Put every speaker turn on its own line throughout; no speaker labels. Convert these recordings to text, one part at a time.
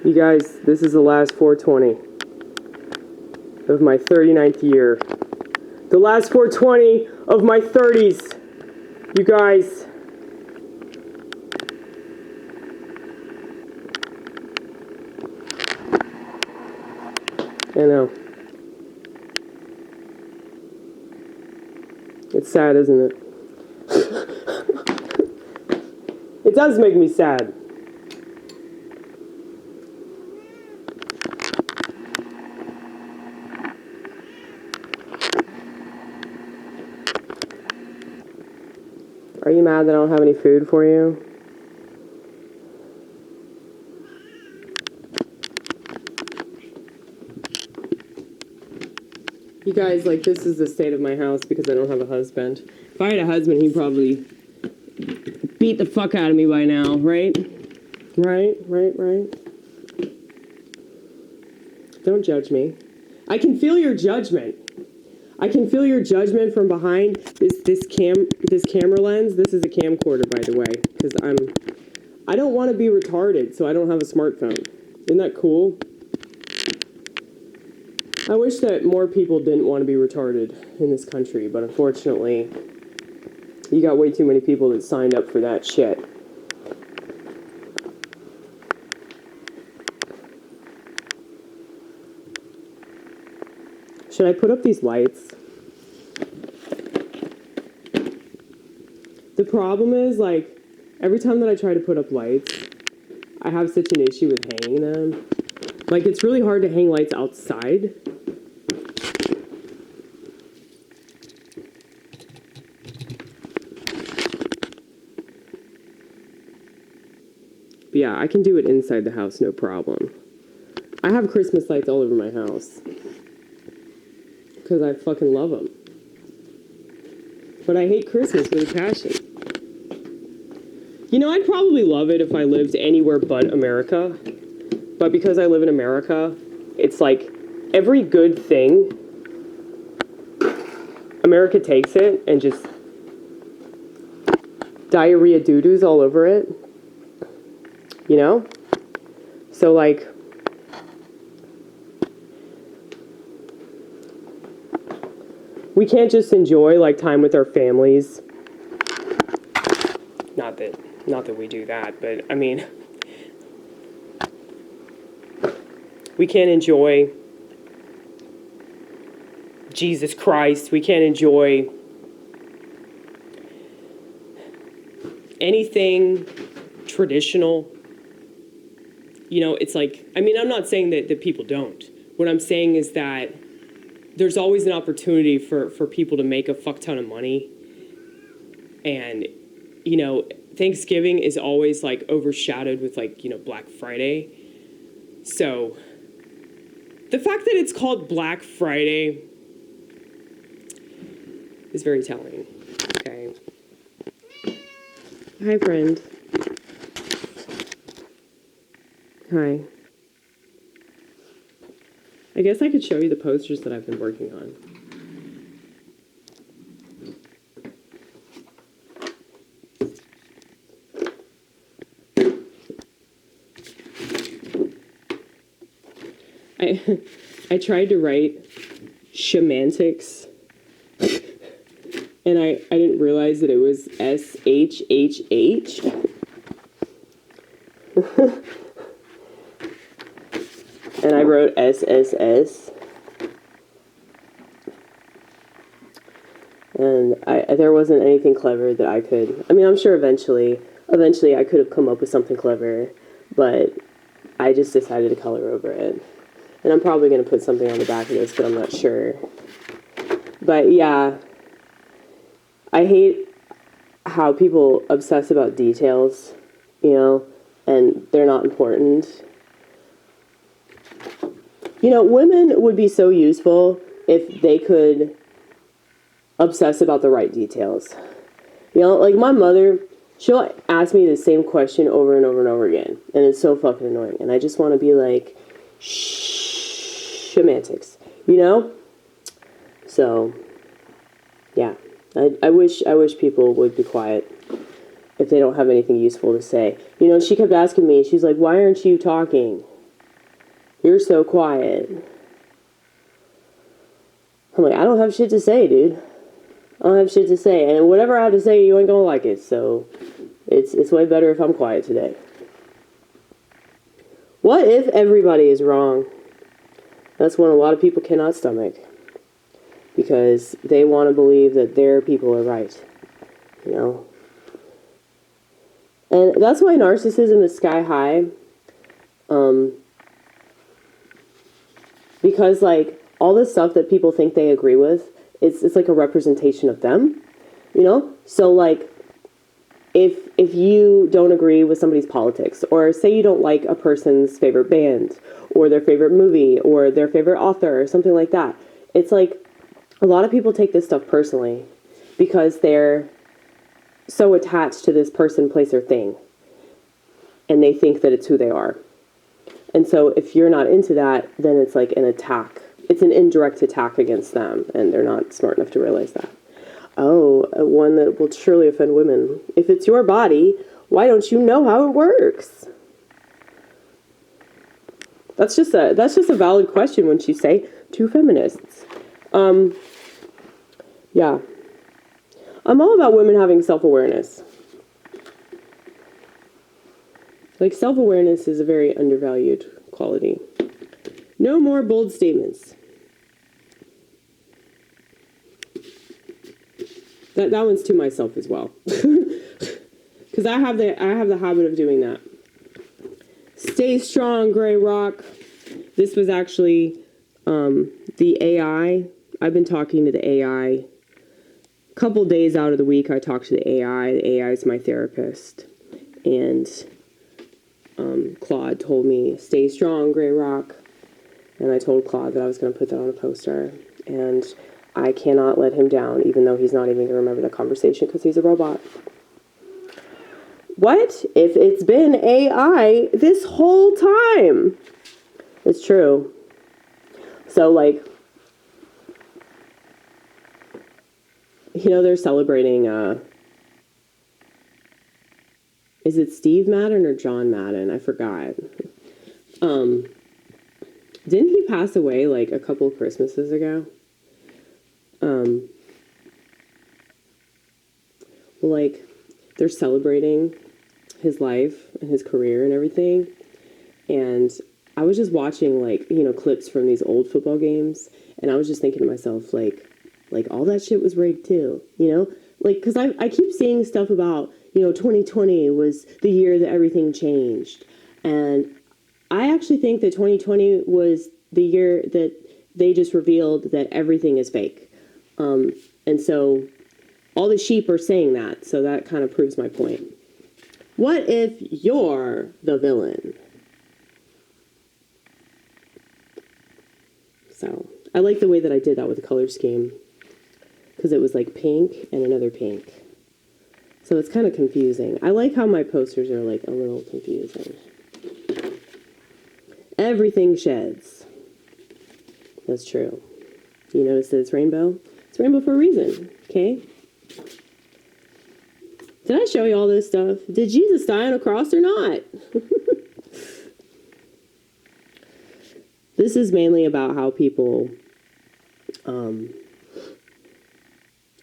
You guys, this is the last 420 of my 39th year. The last 420 of my 30s. You guys. I know. It's sad, isn't it? It does make me sad. Are you mad that I don't have any food for you? You guys, like, this is the state of my house because I don't have a husband. If I had a husband, he'd probably beat the fuck out of me by now, right? Right. Don't judge me. I can feel your judgment. I can feel your judgment from behind this camera lens. This is a camcorder, by the way, because I don't want to be retarded, so I don't have a smartphone. Isn't that cool? I wish that more people didn't want to be retarded in this country, but unfortunately, you got way too many people that signed up for that shit. Should I put up these lights? The problem is, like, every time that I try to put up lights, I have such an issue with hanging them. Like, it's really hard to hang lights outside. But yeah, I can do it inside the house, no problem. I have Christmas lights all over my house. Because I fucking love them. But I hate Christmas with a passion. You know, I'd probably love it if I lived anywhere but America. But because I live in America, it's like every good thing, America takes it and just diarrhea doo-doos all over it. You know? So, like, we can't just enjoy, like, time with our families. Not that we do that, but, I mean, we can't enjoy Jesus Christ. We can't enjoy anything traditional. You know, it's like, I mean, I'm not saying that people don't. What I'm saying is that there's always an opportunity for people to make a fuck ton of money. And, you know, Thanksgiving is always, like, overshadowed with, like, you know, Black Friday. So, the fact that it's called Black Friday is very telling. Okay. Hi, friend. Hi. I guess I could show you the posters that I've been working on. I tried to write SHHHemantics, and I didn't realize that it was SHHH. And I wrote SSS. And there wasn't anything clever that I could... I mean, I'm sure eventually I could have come up with something clever, but I just decided to color over it. And I'm probably going to put something on the back of this, but I'm not sure. But yeah, I hate how people obsess about details, you know, and they're not important. You know, women would be so useful if they could obsess about the right details. You know, like my mother, she'll ask me the same question over and over and over again. And it's so fucking annoying. And I just want to be like, SHHHhemantics, you know? So, yeah. I wish people would be quiet if they don't have anything useful to say. You know, she kept asking me, she's like, why aren't you talking? You're so quiet. I'm like, I don't have shit to say, dude. I don't have shit to say. And whatever I have to say, you ain't gonna like it. So it's way better if I'm quiet today. What if everybody is wrong? That's one a lot of people cannot stomach. Because they want to believe that their people are right. You know? And that's why narcissism is sky high. Because, like, all this stuff that people think they agree with, it's like a representation of them, you know? So, like, if you don't agree with somebody's politics, or say you don't like a person's favorite band, or their favorite movie, or their favorite author, or something like that, it's like, a lot of people take this stuff personally, because they're so attached to this person, place, or thing, and they think that it's who they are. And so if you're not into that, then it's like an attack. It's an indirect attack against them, and they're not smart enough to realize that. Oh, one that will surely offend women. If it's your body, why don't you know how it works? That's just a valid question, wouldn't you say, to feminists. Yeah. I'm all about women having self-awareness. Like, self-awareness is a very undervalued quality. No more bold statements. That one's to myself as well. Because I have the habit of doing that. Stay strong, Gray Rock. This was actually the AI. I've been talking to the AI. A couple days out of the week, I talk to the AI. The AI is my therapist. And Claude told me, stay strong, Gray Rock. And I told Claude that I was going to put that on a poster. And I cannot let him down, even though he's not even going to remember the conversation because he's a robot. What if it's been AI this whole time? It's true. So, like, you know, they're celebrating, is it Steve Madden or John Madden? I forgot. Didn't he pass away, like, a couple Christmases ago? Like, they're celebrating his life and his career and everything. And I was just watching, like, you know, clips from these old football games. And I was just thinking to myself, like all that shit was rigged too, you know? Like, because I keep seeing stuff about, you know, 2020 was the year that everything changed. And I actually think that 2020 was the year that they just revealed that everything is fake. And so all the sheep are saying that, so that kind of proves my point. What if you're the villain? So I like the way that I did that with the color scheme, because it was like pink and another pink. So it's kind of confusing. I like how my posters are like a little confusing. Everything sheds. That's true. You notice that it's rainbow? It's rainbow for a reason, okay? Did I show you all this stuff? Did Jesus die on a cross or not? This is mainly about how people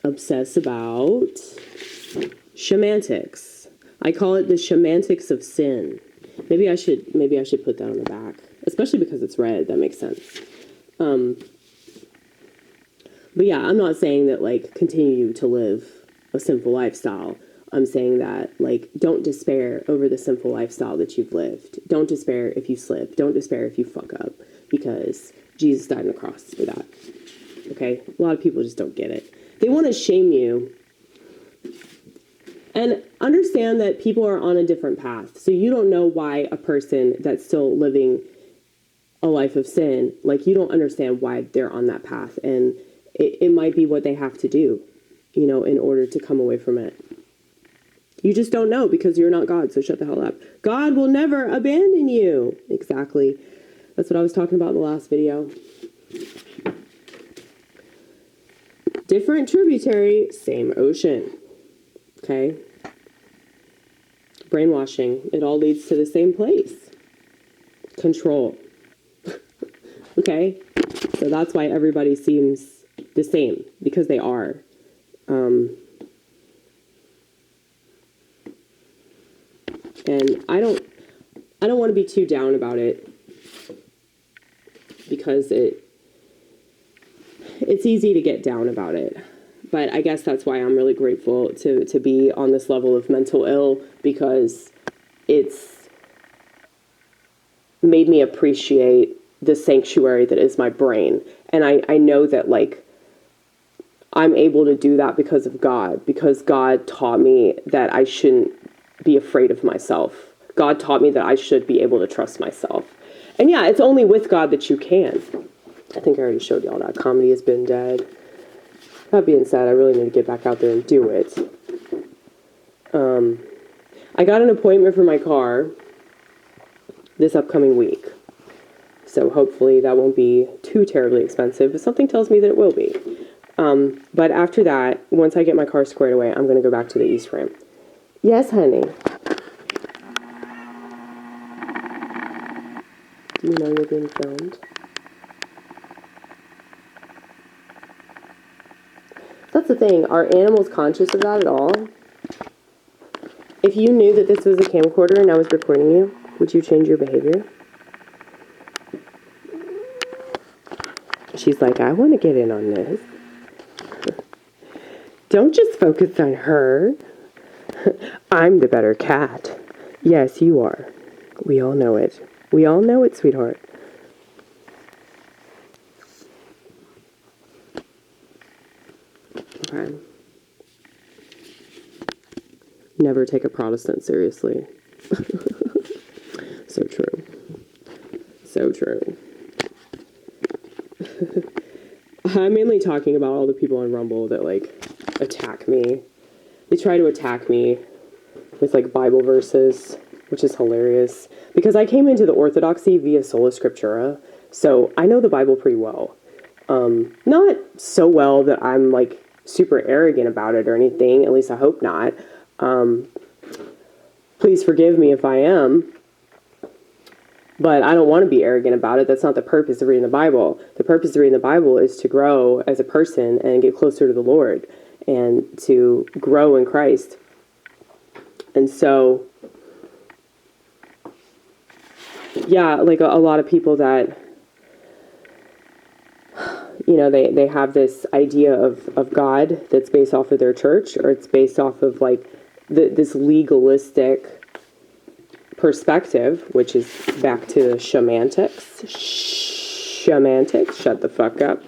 obsess about SHHHemantics. I call it the SHHHemantics of sin. Maybe I should put that on the back, especially because it's red. That makes sense. But yeah, I'm not saying that, like, continue to live a sinful lifestyle. I'm saying that, like, don't despair over the sinful lifestyle that you've lived. Don't despair if you slip. Don't despair if you fuck up, because Jesus died on the cross for that. Okay? A lot of people just don't get it. They want to shame you. And understand that people are on a different path. So you don't know why a person that's still living a life of sin, like, you don't understand why they're on that path. And it might be what they have to do, you know, in order to come away from it. You just don't know, because you're not God, so shut the hell up. God will never abandon you. Exactly. That's what I was talking about in the last video. Different tributary, same ocean. Okay? Brainwashing. It all leads to the same place. Control. Okay? So that's why everybody seems the same, because they are. And I don't want to be too down about it, because it's easy to get down about it. But I guess that's why I'm really grateful to be on this level of mental ill, because it's made me appreciate the sanctuary that is my brain. And I know that, like, I'm able to do that because of God, because God taught me that I shouldn't be afraid of myself. God taught me that I should be able to trust myself. And yeah, it's only with God that you can. I think I already showed y'all that. Comedy has been dead. That being said, I really need to get back out there and do it. I got an appointment for my car this upcoming week. So hopefully that won't be too terribly expensive, but something tells me that it will be. But after that, once I get my car squared away, I'm going to go back to the East Ramp. Yes, honey. Do you know you're being filmed? That's the thing. Are animals conscious of that at all? If you knew that this was a camcorder and I was recording you, would you change your behavior? She's like, I want to get in on this. Don't just focus on her. I'm the better cat. Yes, you are. We all know it. We all know it, sweetheart. Okay. Never take a Protestant seriously. So true. So true. I'm mainly talking about all the people on Rumble that, like, attack me. They try to attack me with, like, Bible verses, which is hilarious. Because I came into the Orthodoxy via Sola Scriptura, so I know the Bible pretty well. Not so well that I'm, like, super arrogant about it or anything. At least I hope not. Please forgive me if I am. But I don't want to be arrogant about it. That's not the purpose of reading the Bible. The purpose of reading the Bible is to grow as a person and get closer to the Lord and to grow in Christ. And so, yeah, like a lot of people that, you know, they have this idea of God that's based off of their church, or it's based off of, like, this legalistic perspective, which is back to SHHHemantics. SHHHemantics, shut the fuck up.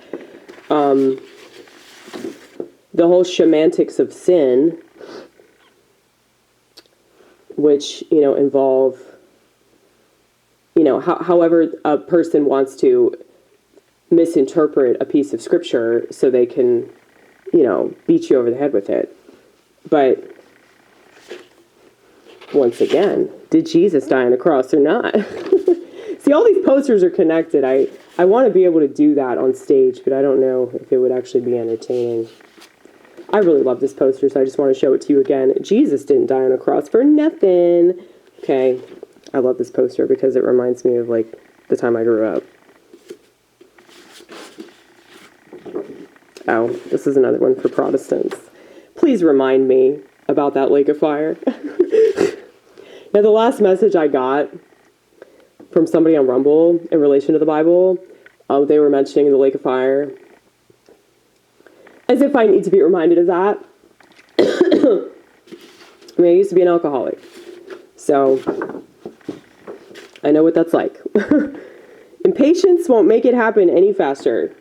The whole SHHHemantics of sin, which, you know, involve, you know, however a person wants to misinterpret a piece of scripture so they can, you know, beat you over the head with it. But once again, did Jesus die on a cross or not? See, all these posters are connected. I want to be able to do that on stage, but I don't know if it would actually be entertaining. I really love this poster, so I just want to show it to you again. Jesus didn't die on a cross for nothing. Okay, I love this poster because it reminds me of, like, the time I grew up. Oh, this is another one for Protestants. Please remind me about that lake of fire. Now, the last message I got from somebody on Rumble in relation to the Bible, they were mentioning the lake of fire. As if I need to be reminded of that. I mean, I used to be an alcoholic, so I know what that's like. Impatience won't make it happen any faster.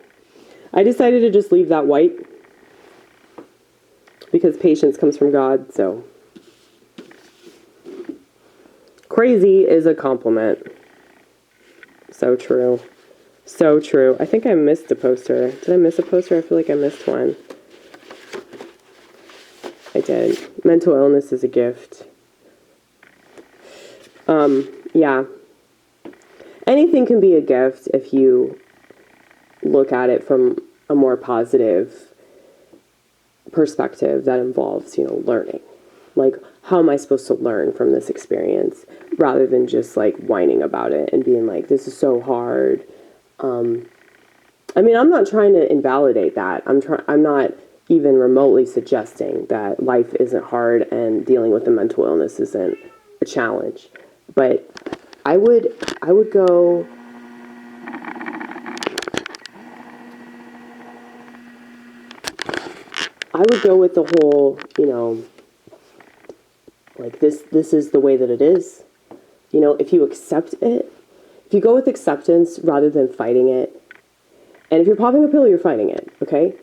I decided to just leave that white because patience comes from God, so. Crazy is a compliment. So true. So true. I think I missed a poster. Did I miss a poster? I feel like I missed one. I did. Mental illness is a gift. Yeah. Anything can be a gift if you look at it from a more positive perspective that involves, you know, learning. Like, how am I supposed to learn from this experience? Rather than just, like, whining about it and being like, this is so hard. I mean, I'm not trying to invalidate that. I'm not even remotely suggesting that life isn't hard and dealing with a mental illness isn't a challenge. But I would go with the whole, like this is the way that it is. If you accept it, if you go with acceptance rather than fighting it, and if you're popping a pill, you're fighting it, okay?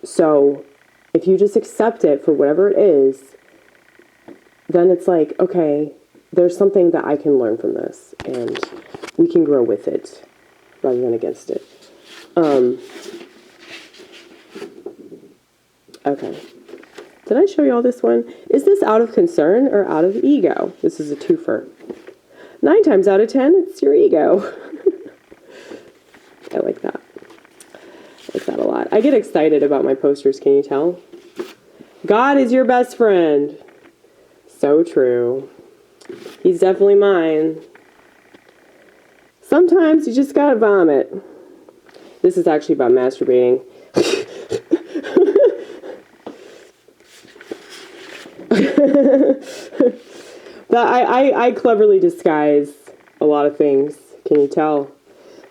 So if you just accept it for whatever it is, then it's like, okay, there's something that I can learn from this, and we can grow with it rather than against it. Okay. Did I show you all this one? Is this out of concern or out of ego? This is a twofer. 9 times out of 10, it's your ego. I like that. I like that a lot. I get excited about my posters, can you tell? God is your best friend. So true. He's definitely mine. Sometimes you just gotta vomit. This is actually about masturbating. But I cleverly disguise a lot of things, can you tell?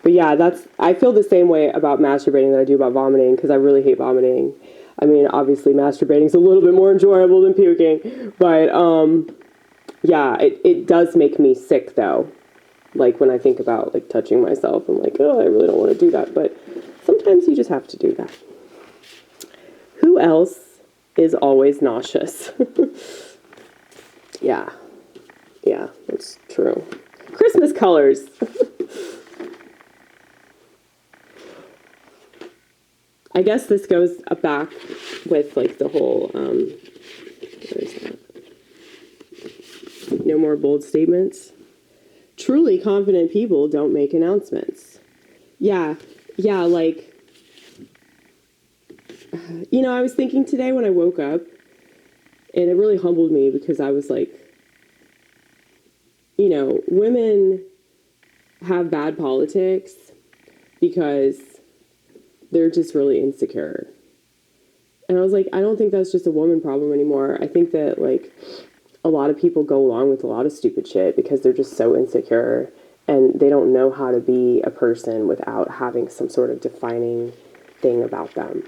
But yeah, I feel the same way about masturbating that I do about vomiting, because I really hate vomiting. I mean, obviously masturbating is a little bit more enjoyable than puking, but yeah, it does make me sick though. Like when I think about like touching myself, I'm like, oh, I really don't want to do that, but sometimes you just have to do that. Who else is always nauseous? Yeah, that's true. Christmas colors. I guess this goes back with like the whole, where is that? No more bold statements. Truly confident people don't make announcements. Yeah, like, I was thinking today when I woke up, and it really humbled me because I was like, women have bad politics because they're just really insecure. And I was like, I don't think that's just a woman problem anymore. I think that, like, a lot of people go along with a lot of stupid shit because they're just so insecure and they don't know how to be a person without having some sort of defining thing about them.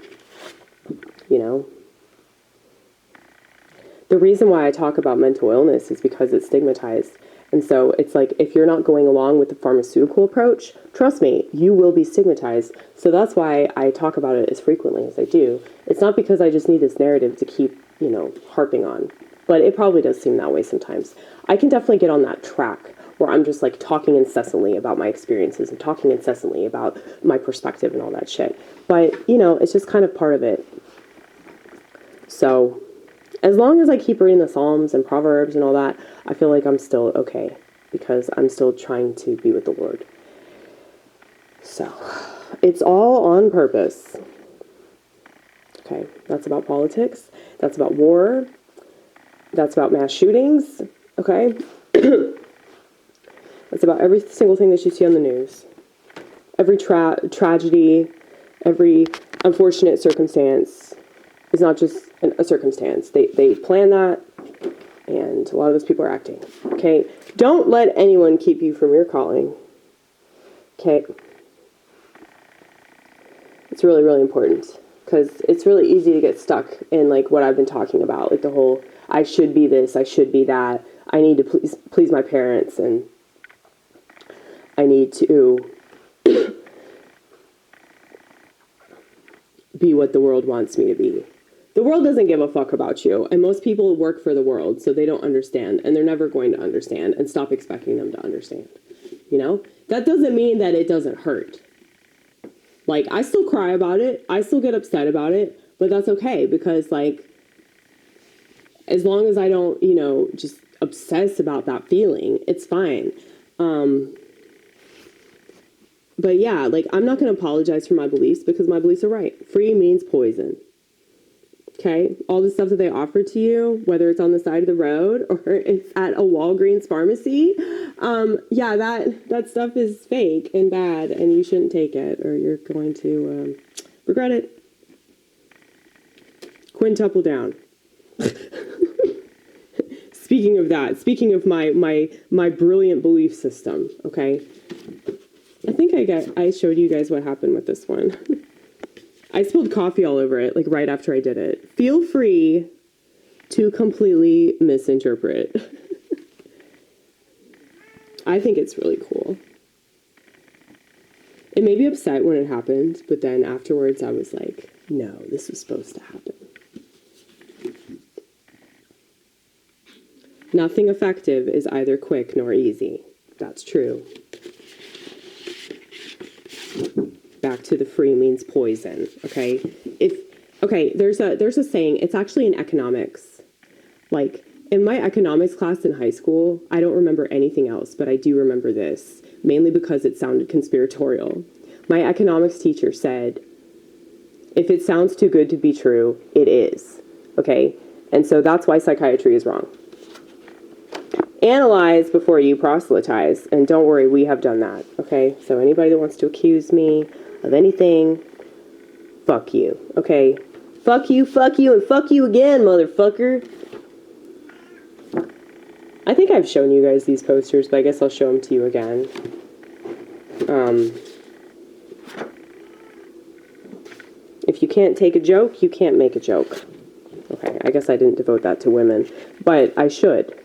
The reason why I talk about mental illness is because it's stigmatized. And so it's like, if you're not going along with the pharmaceutical approach, trust me, you will be stigmatized. So that's why I talk about it as frequently as I do. It's not because I just need this narrative to keep, harping on. But it probably does seem that way sometimes. I can definitely get on that track where I'm just like talking incessantly about my experiences and talking incessantly about my perspective and all that shit. But, it's just kind of part of it. So as long as I keep reading the Psalms and Proverbs and all that, I feel like I'm still okay because I'm still trying to be with the Lord. So it's all on purpose. Okay, that's about politics. That's about war. That's about mass shootings. Okay. That's about every single thing that you see on the news. Every tragedy, every unfortunate circumstance is not just a circumstance. They plan that, and a lot of those people are acting. Okay? Don't let anyone keep you from your calling. Okay? It's really, really important, because it's really easy to get stuck in, like, what I've been talking about, like the whole, I should be this, I should be that, I need to please my parents, and I need to be what the world wants me to be. The world doesn't give a fuck about you, and most people work for the world, so they don't understand, and they're never going to understand, and stop expecting them to understand. That doesn't mean that it doesn't hurt. Like, I still cry about it, I still get upset about it, but that's okay, because, like, as long as I don't, just obsess about that feeling, it's fine. But yeah, like, I'm not going to apologize for my beliefs, because my beliefs are right. Free means poison. Okay, all the stuff that they offer to you, whether it's on the side of the road or it's at a Walgreens pharmacy, yeah, that stuff is fake and bad, and you shouldn't take it, or you're going to regret it. Quintuple down. Speaking of that, speaking of my brilliant belief system, okay, I think I showed you guys what happened with this one. I spilled coffee all over it, like right after I did it. Feel free to completely misinterpret. I think it's really cool. It made me upset when it happened, but then afterwards I was like, no, this was supposed to happen. Nothing effective is either quick nor easy. That's true. Back to the free means poison, okay? There's a saying, it's actually in economics. Like, in my economics class in high school, I don't remember anything else, but I do remember this, mainly because it sounded conspiratorial. My economics teacher said, if it sounds too good to be true, it is, okay? And so that's why psychiatry is wrong. Analyze before you proselytize, and don't worry, we have done that, okay? So anybody that wants to accuse me of anything, fuck you, okay? Fuck you, and fuck you again, motherfucker. I think I've shown you guys these posters, but I guess I'll show them to you again. If you can't take a joke, you can't make a joke. Okay, I guess I didn't devote that to women, but I should.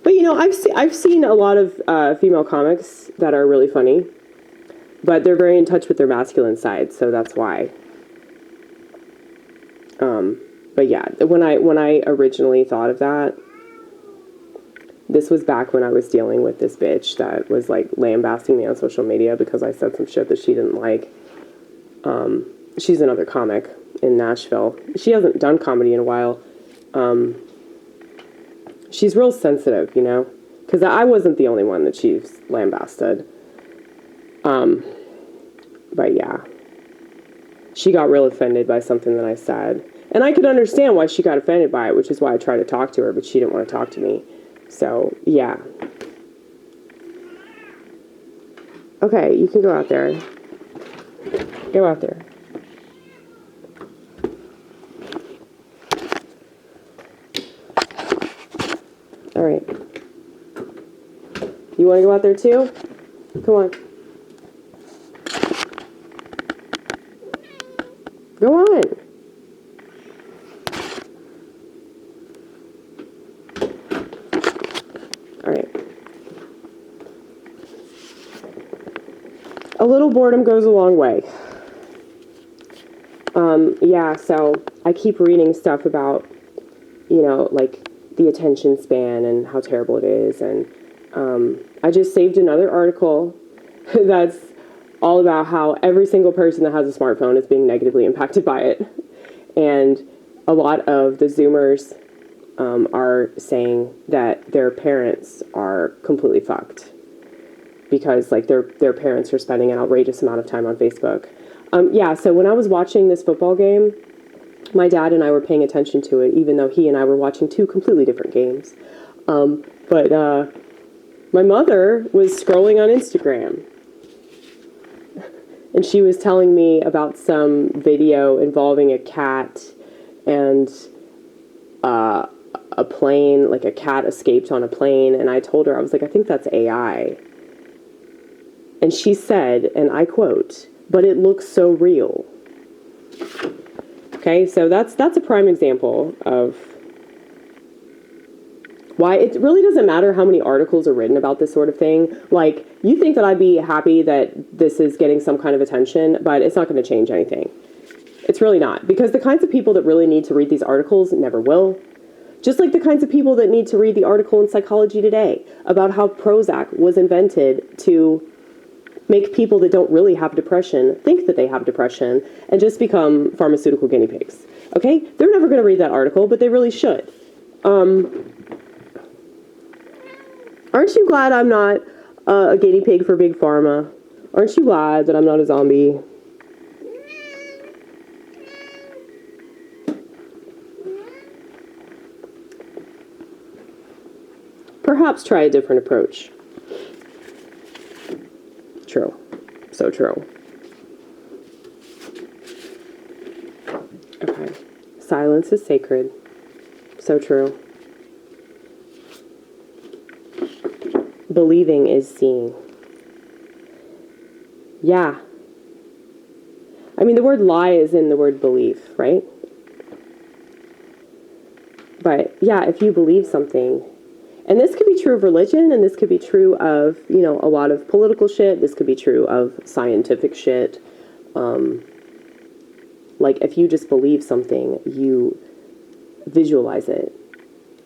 But, you know, I've seen a lot of female comics that are really funny, but they're very in touch with their masculine side, so that's why. But yeah, when I originally thought of that, this was back when I was dealing with this bitch that was, like, lambasting me on social media because I said some shit that she didn't like. She's another comic in Nashville. She hasn't done comedy in a while. She's real sensitive, you know, because I wasn't the only one that she's lambasted. But yeah, she got real offended by something that I said. And I could understand why she got offended by it, which is why I tried to talk to her, but she didn't want to talk to me. So, yeah. Okay, you can go out there. Go out there. All right. You want to go out there too? Come on. Go on. All right. A little boredom goes a long way. Yeah, so I keep reading stuff about, you know, like the attention span and how terrible it is. And I just saved another article that's all about how every single person that has a smartphone is being negatively impacted by it. And a lot of the Zoomers are saying that their parents are completely fucked because, like, their parents are spending an outrageous amount of time on Facebook. Yeah, so when I was watching this football game, my dad and I were paying attention to it, even though he and I were watching two completely different games. But my mother was scrolling on Instagram, and she was telling me about some video involving a cat and a plane, like a cat escaped on a plane, and I told her, I was like, I think that's AI. And she said, and I quote, "But it looks so real." Okay, so that's a prime example of why it really doesn't matter how many articles are written about this sort of thing. Like, you think that I'd be happy that this is getting some kind of attention, but it's not going to change anything. It's really not, because the kinds of people that really need to read these articles never will. Just like the kinds of people that need to read the article in Psychology Today about how Prozac was invented to make people that don't really have depression think that they have depression and just become pharmaceutical guinea pigs. Okay? They're never going to read that article, but they really should. Aren't you glad I'm not a guinea pig for Big Pharma? Aren't you glad that I'm not a zombie? perhaps try a different approach. True. So true. Okay. Silence is sacred. So true. Believing is seeing. Yeah. I mean, the word lie is in the word belief, right? But yeah, if you believe something, and this could be true of religion, and this could be true of, you know, a lot of political shit. This could be true of scientific shit. Like, if you just believe something, you visualize it.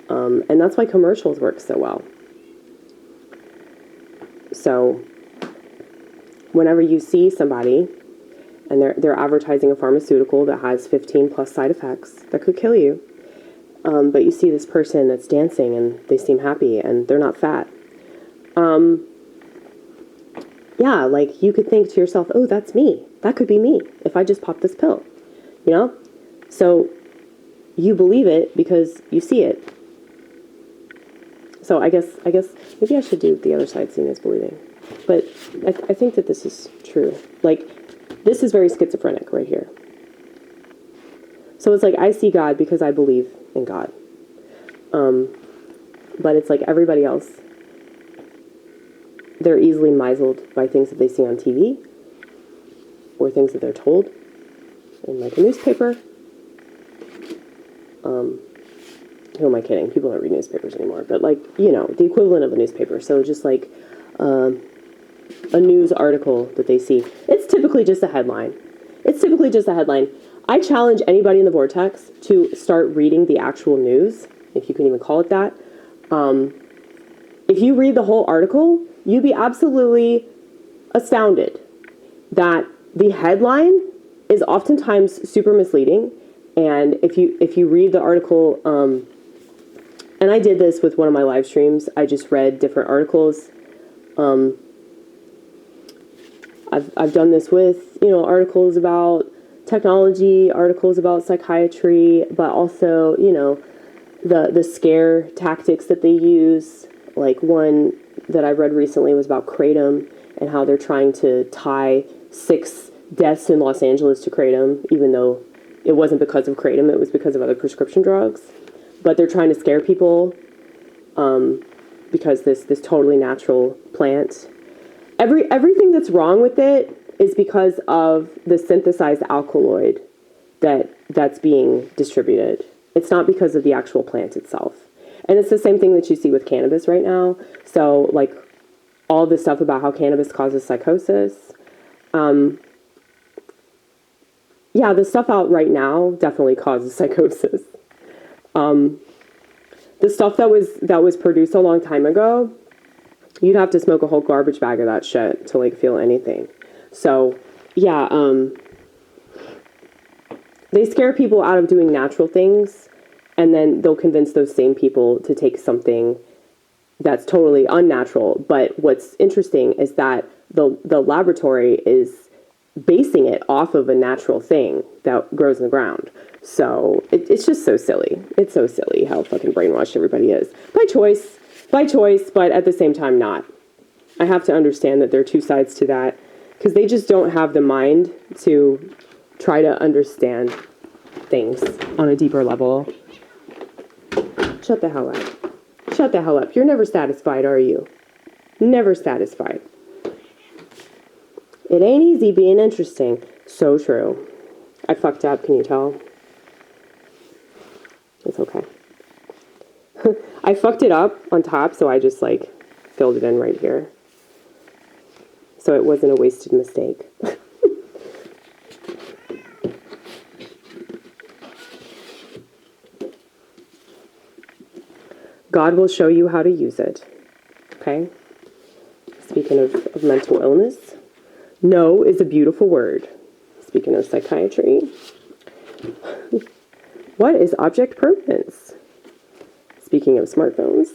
And that's why commercials work so well. So, whenever you see somebody, and they're advertising a pharmaceutical that has 15 plus side effects that could kill you, but you see this person that's dancing and they seem happy and they're not fat. Yeah, like you could think to yourself, oh, that's me. That could be me if I just pop this pill, you know? So you believe it because you see it. So I guess maybe I should do the other side, seeing as believing. But I think that this is true. Like, this is very schizophrenic right here. So it's like, I see God because I believe in God. But it's like everybody else, they're easily misled by things that they see on TV or things that they're told in like a newspaper. Who am I kidding? People don't read newspapers anymore. But like, you know, the equivalent of a newspaper. So just like a news article that they see. It's typically just a headline. It's typically just a headline. I challenge anybody in the vortex to start reading the actual news, if you can even call it that. If you read the whole article, you'd be absolutely astounded that the headline is oftentimes super misleading. And if you read the article, and I did this with one of my live streams, I just read different articles. I've done this with, you know, articles about technology, articles about psychiatry, but also, you know, the scare tactics that they use. Like one that I read recently was about kratom and how they're trying to tie 6 deaths in Los Angeles to kratom, even though it wasn't because of kratom, it was because of other prescription drugs. But they're trying to scare people because this totally natural plant. Everything that's wrong with it is because of the synthesized alkaloid that's being distributed. It's not because of the actual plant itself. And it's the same thing that you see with cannabis right now. So, like, all this stuff about how cannabis causes psychosis. Yeah, the stuff out right now definitely causes psychosis. The stuff that was produced a long time ago, you'd have to smoke a whole garbage bag of that shit to, like, feel anything. So, yeah, they scare people out of doing natural things, and then they'll convince those same people to take something that's totally unnatural. But what's interesting is that the laboratory is basing it off of a natural thing that grows in the ground. So it's just so silly. It's so silly how fucking brainwashed everybody is. By choice, but at the same time not. I have to understand that there are two sides to that, because they just don't have the mind to try to understand things on a deeper level. Shut the hell up. Shut the hell up. You're never satisfied, are you? Never satisfied. It ain't easy being interesting. So true. I fucked up, can you tell? It's okay. I fucked it up on top, so I just, like, filled it in right here. So it wasn't a wasted mistake. God will show you how to use it. Okay? Speaking of mental illness, no is a beautiful word. Speaking of psychiatry, what is object permanence? Speaking of smartphones.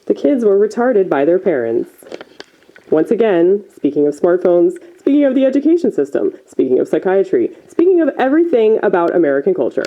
The kids were retarded by their parents. Once again, speaking of smartphones, speaking of the education system, speaking of psychiatry, speaking of everything about American culture.